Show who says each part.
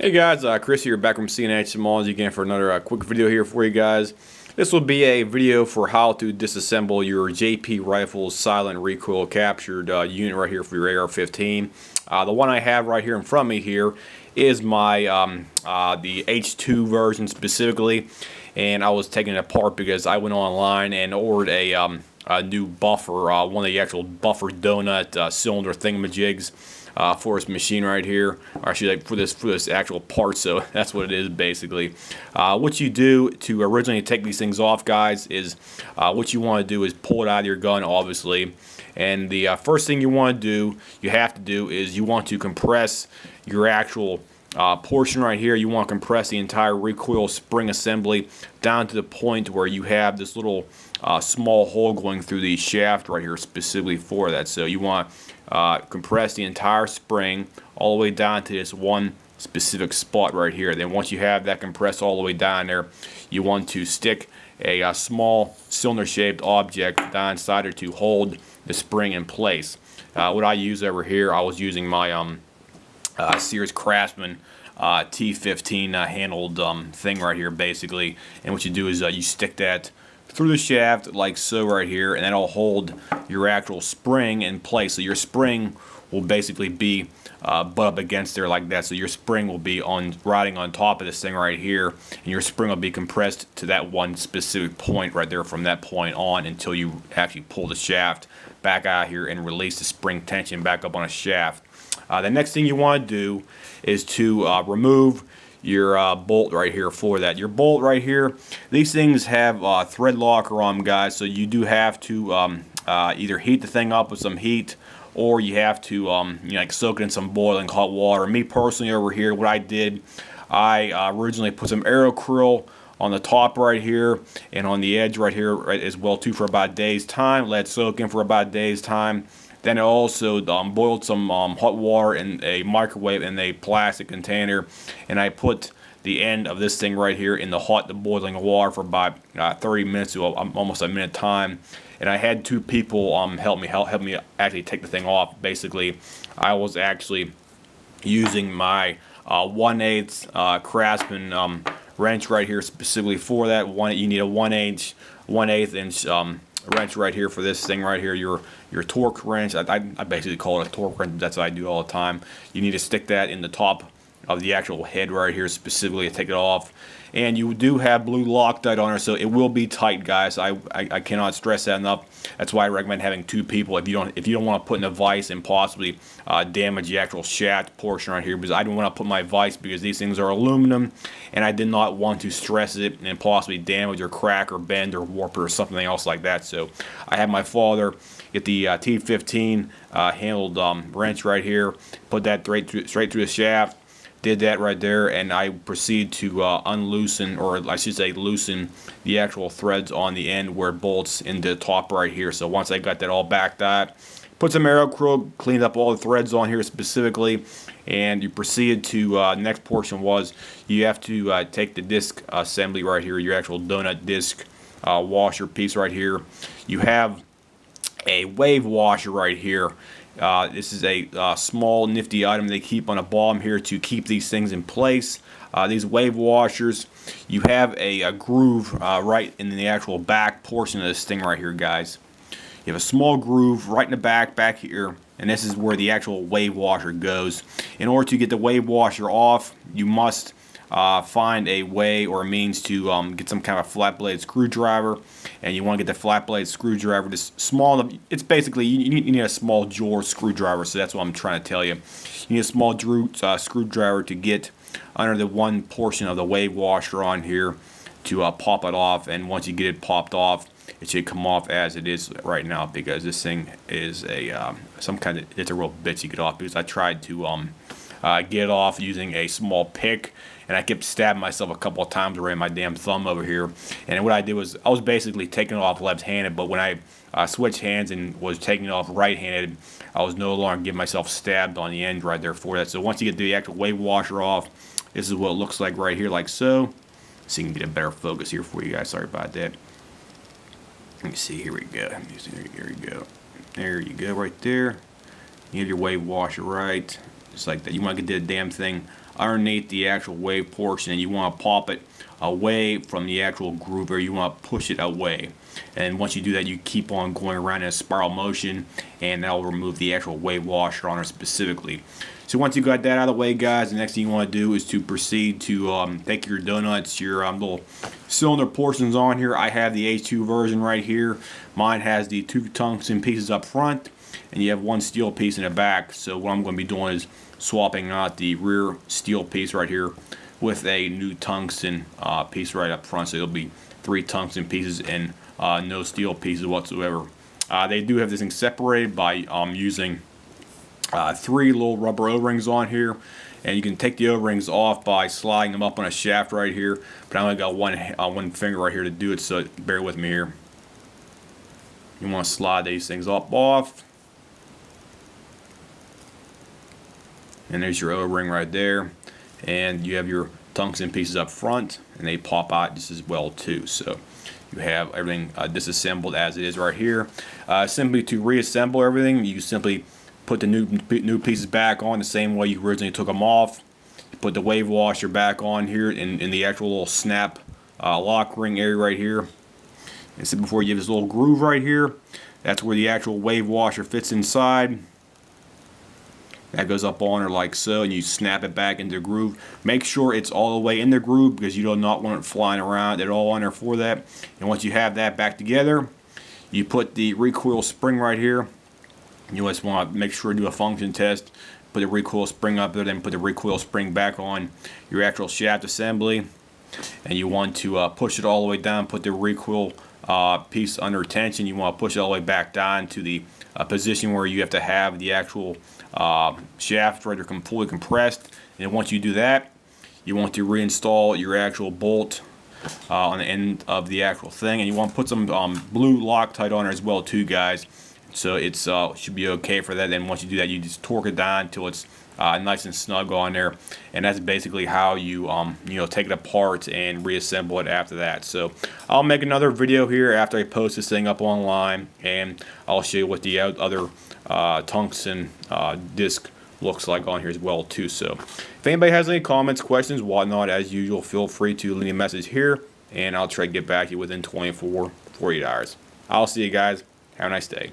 Speaker 1: Hey guys, Chris here, back from CNH Technology again for another quick video here for you guys. This will be a video for how to disassemble your JP Rifles silent recoil captured unit right here for your AR-15. The one I have right here in front of me here is my the H2 version specifically, and I was taking it apart because I went online and ordered a new buffer, one of the actual buffer donut cylinder thingamajigs. For this machine right here, or actually like for this actual part. So that's what it is basically. What you do to originally take these things off, guys, is what you want to do is pull it out of your gun, obviously. And the first thing you have to do is you want to compress your actual portion right here. You want to compress the entire recoil spring assembly down to the point where you have this little small hole going through the shaft right here specifically for that. So you want compress the entire spring all the way down to this one specific spot right here. Then once you have that compressed all the way down there, you want to stick a small cylinder shaped object down inside it to hold the spring in place. What I use over here, I was using my Sears Craftsman T15 handled thing right here basically. And what you do is you stick that through the shaft like so right here, and that'll hold your actual spring in place. So your spring will basically be butt up against there like that. So your spring will be riding on top of this thing right here, and your spring will be compressed to that one specific point right there from that point on until you actually pull the shaft back out here and release the spring tension back up on a shaft. The next thing you want to do is to remove your bolt right here for that. Your bolt right here, these things have thread locker on them, guys, so you do have to either heat the thing up with some heat, or you have to like soak it in some boiling hot water. Me personally over here, what I did, I originally put some aerokroil on the top right here and on the edge right here right as well too for about a day's time. Let it soak in for about a day's time. Then I also boiled some hot water in a microwave in a plastic container, and I put the end of this thing right here in the boiling water for about 30 minutes to almost a minute time. And I had two people help me actually take the thing off. Basically, I was actually using my 1/8 Craftsman wrench right here specifically for that. You need a 1/8 inch wrench right here for this thing right here, your torque wrench. I basically call it a torque wrench. That's what I do all the time. You need to stick that in the top of the actual head right here specifically to take it off. And you do have blue Loctite on it, so it will be tight, guys. I cannot stress that enough. That's why I recommend having two people if you don't want to put in a vise and possibly damage the actual shaft portion right here, because I don't want to put my vise because these things are aluminum, and I did not want to stress it and possibly damage or crack or bend or warp it or something else like that. So I had my father get the T15 handled wrench right here, put that straight through the shaft. Did that right there, and I proceed to unloosen, or I should say loosen, the actual threads on the end where it bolts into the top right here. So once I got that all backed up, put some aerokroil, cleaned up all the threads on here specifically, and you proceeded to next portion was you have to take the disc assembly right here, your actual donut disc washer piece right here. You have a wave washer right here. This is a small nifty item they keep on a bottom here to keep these things in place. These wave washers, you have a groove right in the actual back portion of this thing right here, guys. You have a small groove right in the back here, and this is where the actual wave washer goes. In order to get the wave washer off, you must find a way or a means to get some kind of flat blade screwdriver, and you want to get the flat blade screwdriver just small enough. It's basically you need a small jaw screwdriver, so that's what I'm trying to tell you. You need a small screwdriver to get under the one portion of the wave washer on here to pop it off, and once you get it popped off, it should come off as it is right now, because this thing is it's a real bitch to get off, because I tried to get it off using a small pick, and I kept stabbing myself a couple of times around my damn thumb over here. And what I did was I was basically taking it off left-handed, but when I switched hands and was taking it off right-handed, I was no longer getting myself stabbed on the end right there for that. So once you get the actual wave washer off, this is what it looks like right here, like so. So you can get a better focus here for you guys. Sorry about that. Let me see. Here we go. Here we go. There you go, right there. You have your wave washer right. just like that. You want to get the damn thing underneath the actual wave portion, and you want to pop it away from the actual groove, or you want to push it away. And once you do that, you keep on going around in a spiral motion, and that will remove the actual wave washer on it specifically. So once you got that out of the way, guys, the next thing you want to do is to proceed to take your donuts, your little cylinder portions on here. I have the H2 version right here. Mine has the 2 tungsten pieces up front, and you have 1 steel piece in the back. So what I'm going to be doing is swapping out the rear steel piece right here with a new tungsten piece right up front. So it'll be 3 tungsten pieces and no steel pieces whatsoever. They do have this thing separated by using 3 little rubber O-rings on here, and you can take the O-rings off by sliding them up on a shaft right here, but I only got one finger right here to do it, so bear with me here. You want to slide these things off, and there's your O-ring right there, and you have your tungsten pieces up front, and they pop out just as well too. So you have everything disassembled as it is right here. Simply to reassemble everything, you simply put the new pieces back on the same way you originally took them off. You put the wave washer back on here in the actual little snap lock ring area right here. And so before you have this little groove right here, that's where the actual wave washer fits inside. That goes up on her like so, and you snap it back into the groove. Make sure it's all the way in the groove, because you do not want it flying around at all on there for that. And once you have that back together, you put the recoil spring right here. You just want to make sure to do a function test. Put the recoil spring up there, then put the recoil spring back on your actual shaft assembly. And you want to push it all the way down, put the recoil piece under tension. You want to push it all the way back down to the position where you have to have the actual shaft right there fully compressed. And then once you do that, you want to reinstall your actual bolt on the end of the actual thing. And you want to put some blue Loctite on there as well too, guys. So it's should be okay for that. Then once you do that, you just torque it down until it's nice and snug on there, and that's basically how you take it apart and reassemble it after that. So I'll make another video here after I post this thing up online, and I'll show you what the other tungsten disc looks like on here as well too. So if anybody has any comments, questions, whatnot, as usual, feel free to leave me a message here, and I'll try to get back to you within 24 48 hours. I'll see you guys. Have a nice day.